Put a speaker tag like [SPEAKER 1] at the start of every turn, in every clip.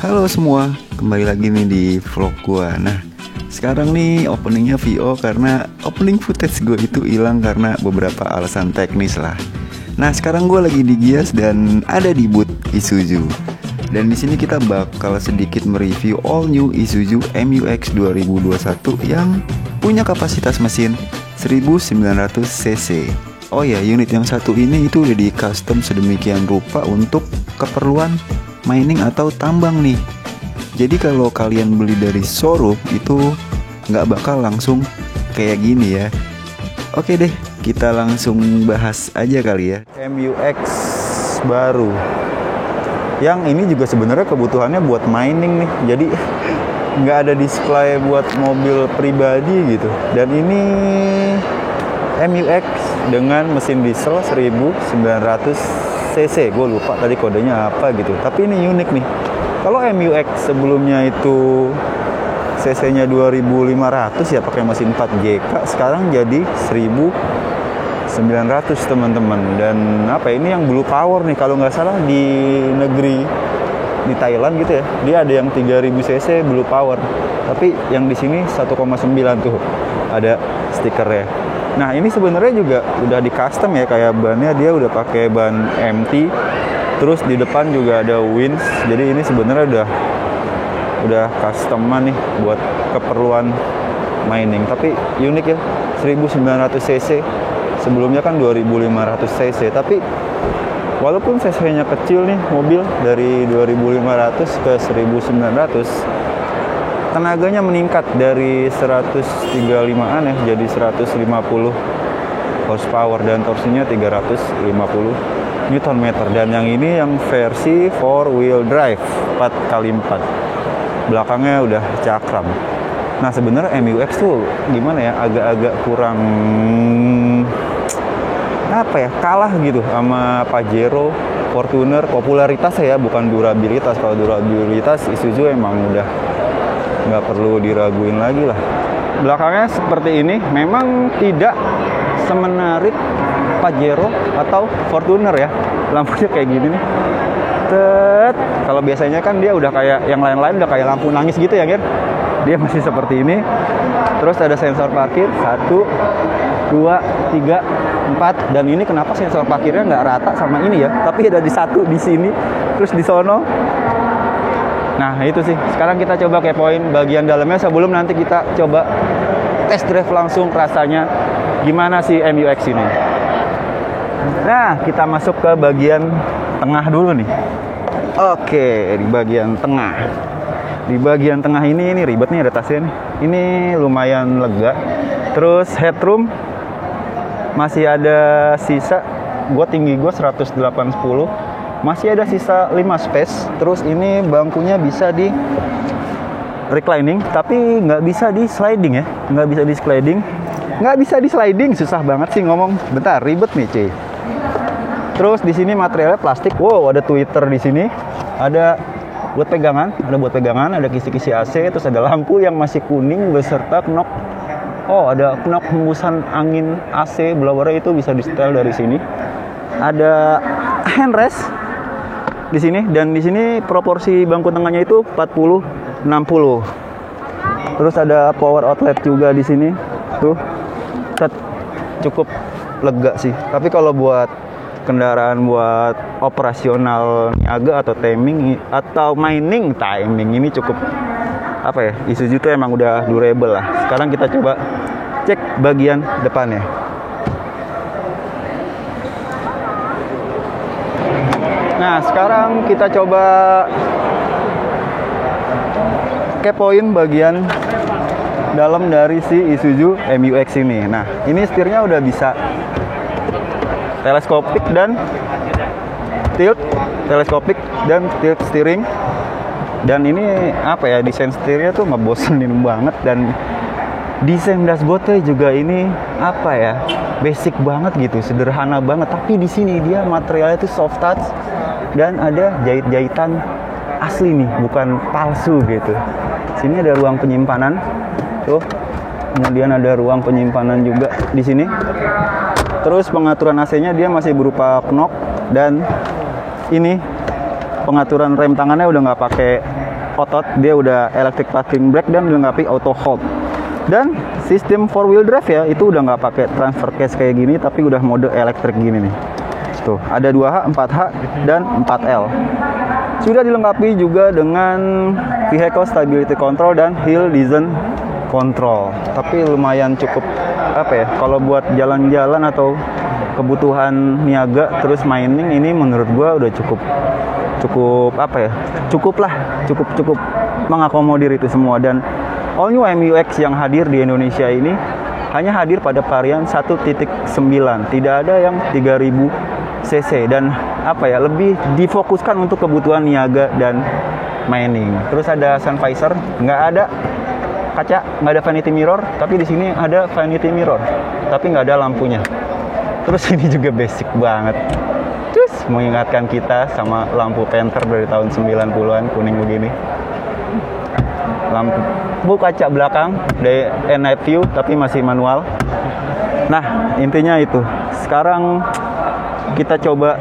[SPEAKER 1] Halo semua, kembali lagi nih di vlog gua. Nah, sekarang nih openingnya VO karena opening footage gue itu hilang karena beberapa alasan teknis lah. Nah, sekarang gue lagi di Gias dan ada di booth Isuzu. Dan di sini kita bakal sedikit mereview all new Isuzu MU-X 2021 yang punya kapasitas mesin 1900 cc. Oh ya, unit yang satu ini itu udah di custom sedemikian rupa untuk keperluan mining atau tambang nih. Jadi kalau kalian beli dari showroom itu nggak bakal langsung kayak gini ya. Oke deh, kita langsung bahas aja kali ya. MU-X baru. Yang ini juga sebenarnya kebutuhannya buat mining nih. Jadi nggak ada display buat mobil pribadi gitu. Dan ini MU-X dengan mesin diesel 1900 cc, gue lupa tadi kodenya apa gitu. Tapi ini unik nih. Kalau MU-X sebelumnya itu cc-nya 2500 ya pakai mesin 4GK, sekarang jadi 1900 teman-teman. Dan apa ini yang blue power nih, kalau nggak salah di negeri di Thailand gitu ya, dia ada yang 3000 cc blue power. Tapi yang di sini 1,9 tuh ada stikernya. Nah ini sebenarnya juga udah di custom ya, kayak bannya dia udah pakai ban MT, terus di depan juga ada winch. Jadi ini sebenarnya udah customan nih buat keperluan mining. Tapi unik ya, 1900 cc. Sebelumnya kan 2500 cc. Tapi walaupun cc-nya kecil nih mobil dari 2500 ke 1900, tenaganya meningkat dari 135an ya jadi 150 horsepower dan torsinya 350 Nm. Dan yang ini yang versi 4 wheel drive 4x4, belakangnya udah cakram. Nah sebenarnya MU-X tuh gimana ya, agak-agak kurang apa ya, kalah gitu sama Pajero, Fortuner. Popularitas ya, bukan durabilitas. Kalau durabilitas Isuzu emang udah nggak perlu diraguin lagi lah. Belakangnya seperti ini, memang tidak semenarik Pajero atau Fortuner ya. Lampunya kayak gini nih. Kalau biasanya kan dia udah kayak yang lain-lain, udah kayak lampu nangis gitu ya, Gir. Dia masih seperti ini. Terus ada sensor parkir 1, 2, 3, 4. Dan ini kenapa sensor parkirnya nggak rata sama ini ya, tapi ada di satu di sini, terus di sono. Nah itu sih, sekarang kita coba kepoin bagian dalamnya sebelum nanti kita coba test drive langsung rasanya gimana sih MU-X ini. Nah kita masuk ke bagian tengah dulu nih. Oke, di bagian tengah. Di bagian tengah ini ribet nih, ada tasnya nih. Ini lumayan lega. Terus headroom masih ada sisa. Tinggi gue 180, masih ada sisa 5 space. Terus ini bangkunya bisa di reclining, tapi nggak bisa di sliding ya. Nggak bisa di sliding, susah banget sih ngomong. Bentar, ribet nih cuy. Terus di sini materialnya plastik. Wow, ada tweeter di sini. Ada buat pegangan, ada kisi-kisi AC. Terus ada lampu yang masih kuning beserta knob. Oh, ada knob hembusan angin AC, blowernya itu bisa di setel dari sini. Ada handrest di sini, dan di sini proporsi bangku tengahnya itu 40-60. Terus ada power outlet juga di sini. Tuh. Cukup lega sih. Tapi kalau buat kendaraan buat operasional niaga atau timing ini cukup apa ya? Isuzu itu emang udah durable lah. Sekarang kita coba cek bagian depannya. Nah, sekarang kita coba kepoin bagian dalam dari si Isuzu MU-X ini. Nah, ini setirnya udah bisa teleskopik dan tilt steering. Dan ini apa ya, desain setirnya tuh ngebosenin banget. Dan desain dashboardnya juga ini apa ya, basic banget gitu, sederhana banget. Tapi di sini dia materialnya tuh soft touch dan ada jahit-jahitan asli nih, bukan palsu gitu. Sini ada ruang penyimpanan, tuh. Kemudian ada ruang penyimpanan juga di sini. Terus pengaturan AC-nya dia masih berupa knob, dan ini pengaturan rem tangannya udah nggak pakai otot, dia udah electric parking brake dan dilengkapi auto hold. Dan sistem 4-wheel drive ya, itu udah nggak pakai transfer case kayak gini, tapi udah mode elektrik gini nih. Tuh, ada 2H, 4H, dan 4L. Sudah dilengkapi juga dengan vehicle stability control dan hill descent control. Tapi lumayan cukup apa ya, kalau buat jalan-jalan atau kebutuhan niaga terus mining, ini menurut gua udah cukup apa ya, cukup mengakomodir itu semua. Dan all new MU-X yang hadir di Indonesia ini hanya hadir pada varian 1.9, tidak ada yang 3000 cc, dan apa ya, lebih difokuskan untuk kebutuhan niaga dan mining. Terus ada sun visor, nggak ada kaca, nggak ada vanity mirror, tapi di sini ada vanity mirror, tapi nggak ada lampunya. Terus ini juga basic banget, terus mengingatkan kita sama lampu Panther dari tahun 90-an, kuning begini. Lampu kaca belakang day and night view, tapi masih manual. Nah, intinya itu. Sekarang kita coba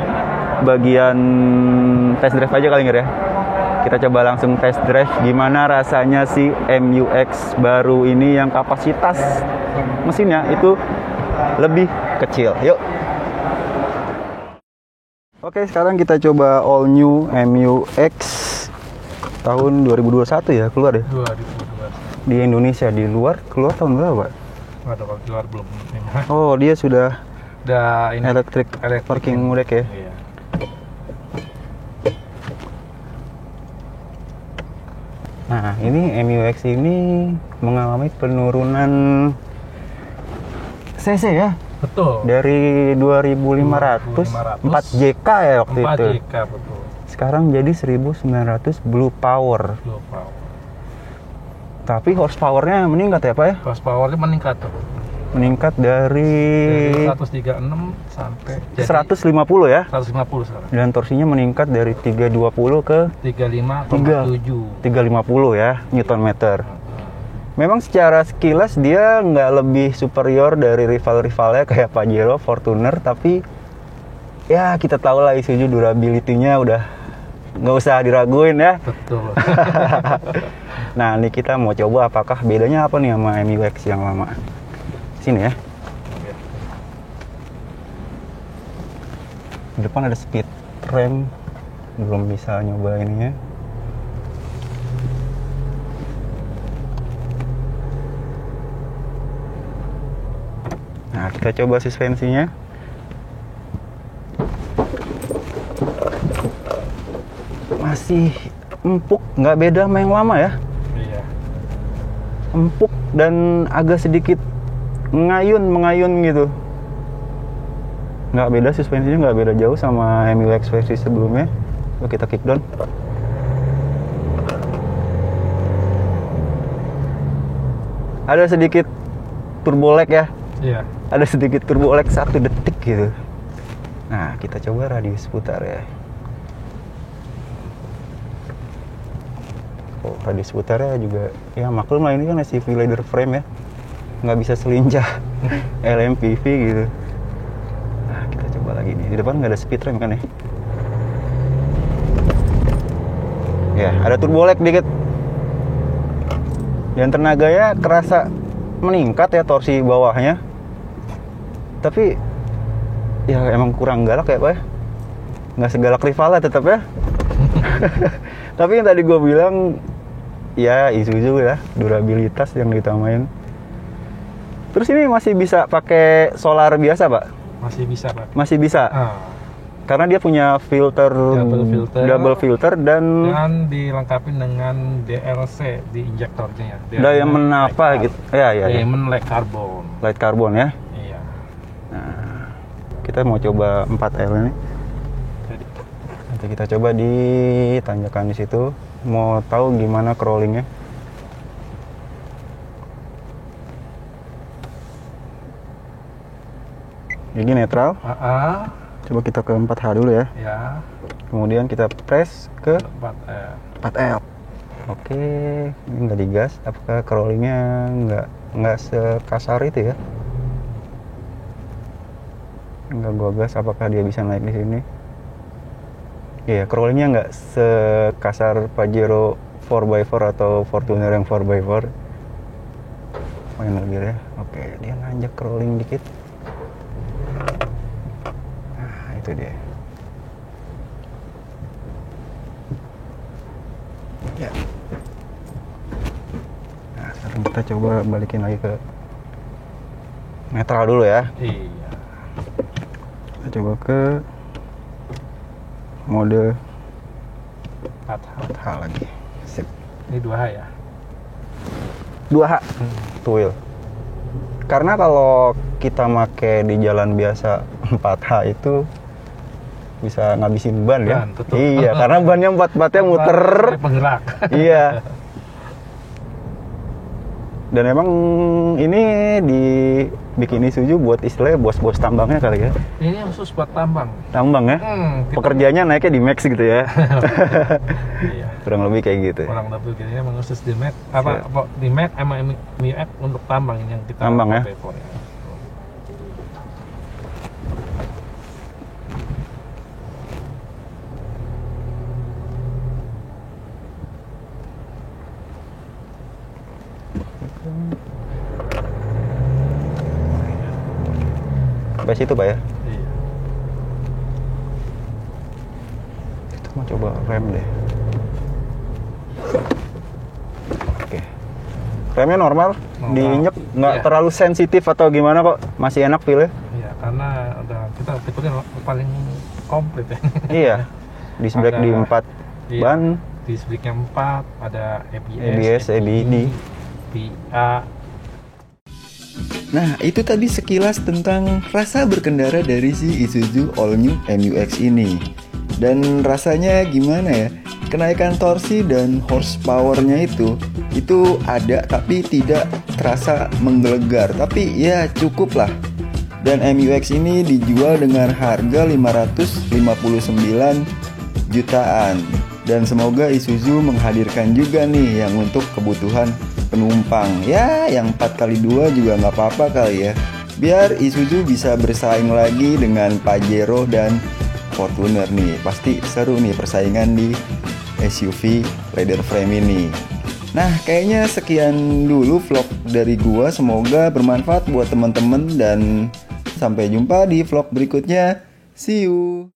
[SPEAKER 1] bagian test drive aja kali nggak ya? Kita coba langsung test drive gimana rasanya si MU-X baru ini yang kapasitas mesinnya itu lebih kecil. Yuk. Oke, sekarang kita coba all new MU-X tahun 2021 ya, keluar ya?
[SPEAKER 2] 2021.
[SPEAKER 1] Di Indonesia, di luar keluar tahun berapa?
[SPEAKER 2] Nggak tahu, kalau keluar belum.
[SPEAKER 1] Oh, dia sudah
[SPEAKER 2] ini
[SPEAKER 1] electric parking brake ya?
[SPEAKER 2] Iya.
[SPEAKER 1] Nah, ini MU-X ini mengalami penurunan cc ya?
[SPEAKER 2] Betul.
[SPEAKER 1] Dari 2500 4JK ya waktu
[SPEAKER 2] 4
[SPEAKER 1] itu.
[SPEAKER 2] 4JK, betul.
[SPEAKER 1] Sekarang jadi 1900 blue power.
[SPEAKER 2] Blue power.
[SPEAKER 1] Tapi horsepower-nya meningkat ya, Pak ya?
[SPEAKER 2] Horsepower-nya meningkat tuh.
[SPEAKER 1] Meningkat dari
[SPEAKER 2] 136 sampai
[SPEAKER 1] 150 ya?
[SPEAKER 2] 150 sekarang.
[SPEAKER 1] Dan torsinya meningkat dari 320 ke
[SPEAKER 2] 35,7.
[SPEAKER 1] 350 ya, Newton meter. Memang secara sekilas dia nggak lebih superior dari rival-rivalnya kayak Pajero, Fortuner, tapi ya kita tahu lah Isuzu durability-nya udah nggak usah diraguin ya.
[SPEAKER 2] Betul.
[SPEAKER 1] Nah, ini kita mau coba apakah bedanya apa nih sama MU-X yang lama. Sini ya. Di depan ada speed ramp, belum bisa nyoba ininya. Nah, kita coba suspensinya. Masih empuk, nggak beda sama yang lama ya.
[SPEAKER 2] Iya.
[SPEAKER 1] Empuk dan agak sedikit mengayun gitu. Nggak beda, suspensinya nggak beda jauh sama MU-X versi sebelumnya. Coba kita kick down. Ada sedikit turbo lag ya.
[SPEAKER 2] Iya.
[SPEAKER 1] Ada sedikit turbo lag 1 detik gitu. Nah, kita coba radius putar ya. Oh, radius putarnya juga ya maklum lah, ini kan SUV leather frame ya, nggak bisa selincah LMPV gitu. Nah, kita coba lagi nih, di depan nggak ada speed ramp kan ya. Ya, ada turbo lag dikit. Dan tenaganya kerasa meningkat ya, torsi bawahnya. Tapi ya emang kurang galak ya Pak ya. Nggak segalak rivalnya tetap ya. Tapi yang tadi gue bilang, ya Isuzu ya, durabilitas yang ditamain. Terus ini masih bisa pakai solar biasa Pak?
[SPEAKER 2] Masih bisa, Pak.
[SPEAKER 1] Masih bisa? Karena dia punya double filter dan
[SPEAKER 2] dilengkapi dengan DLC di injektornya.
[SPEAKER 1] Diamond apa gitu? Ya.
[SPEAKER 2] Diamond light carbon.
[SPEAKER 1] Light carbon ya?
[SPEAKER 2] Iya.
[SPEAKER 1] Nah, kita mau coba 4L ini. Nanti kita coba di tanjakan di situ. Mau tahu gimana crawlingnya? Ini netral. Coba kita ke 4H dulu ya.
[SPEAKER 2] Ya.
[SPEAKER 1] Kemudian kita press ke
[SPEAKER 2] 4L.
[SPEAKER 1] 4L. Oke, ini nggak digas. Apakah crawlingnya nggak sekasar itu ya? Nggak gua gas. Apakah dia bisa naik di sini? Iya, crawlingnya nggak sekasar Pajero 4x4 atau Fortuner yang 4x4. Main gear ya. Oke, dia nanjak rolling dikit. Nah, itu dia. Ya. Nah, sekarang kita coba balikin lagi ke netral dulu ya.
[SPEAKER 2] Iya.
[SPEAKER 1] Kita coba ke mode
[SPEAKER 2] 4H.
[SPEAKER 1] lagi. Sip.
[SPEAKER 2] Ini 2H ya.
[SPEAKER 1] 2H. Two wheel. Karena kalau kita make di jalan biasa 4H itu bisa ngabisin ban ya.
[SPEAKER 2] Betul.
[SPEAKER 1] Iya, karena bannya 4-4-nya muter.
[SPEAKER 2] Penggerak.
[SPEAKER 1] Iya. Dan emang ini dibikin Isuzu buat istilahnya bos-bos tambangnya kali ya.
[SPEAKER 2] Ini khusus buat tambang.
[SPEAKER 1] Tambang ya. Pekerjaannya naiknya di Max gitu ya.
[SPEAKER 2] Iya.
[SPEAKER 1] Kurang lebih kayak gitu.
[SPEAKER 2] Kurang lebih gini memang khusus di Mac di Mac sama MIF untuk tambang ini yang kita
[SPEAKER 1] tambang ya.
[SPEAKER 2] pakai.
[SPEAKER 1] Sampai situ Pak ya.
[SPEAKER 2] Iya.
[SPEAKER 1] Kita mau coba rem deh. Oke. Remnya normal. Diinjek nggak
[SPEAKER 2] Iya.
[SPEAKER 1] terlalu sensitif atau gimana kok, masih enak feel-nya.
[SPEAKER 2] Iya, karena udah kita tipenya paling komplit ya.
[SPEAKER 1] Iya. Disc brake di 4
[SPEAKER 2] Iya.
[SPEAKER 1] ban.
[SPEAKER 2] Disc brake-nya 4, ada
[SPEAKER 1] ABS, ABD.
[SPEAKER 2] PA.
[SPEAKER 3] Nah, itu tadi sekilas tentang rasa berkendara dari si Isuzu All New MU-X ini. Dan rasanya gimana ya? Kenaikan torsi dan horsepower-nya itu ada tapi tidak terasa menggelegar. Tapi ya cukup lah. Dan MU-X ini dijual dengan harga 559 jutaan. Dan semoga Isuzu menghadirkan juga nih yang untuk kebutuhan penumpang. Ya, yang 4x2 juga nggak apa-apa kali ya. Biar Isuzu bisa bersaing lagi dengan Pajero dan Fortuner nih. Pasti seru nih persaingan di SUV leather frame ini. Nah, kayaknya sekian dulu vlog dari gua. Semoga bermanfaat buat teman-teman dan sampai jumpa di vlog berikutnya. See you.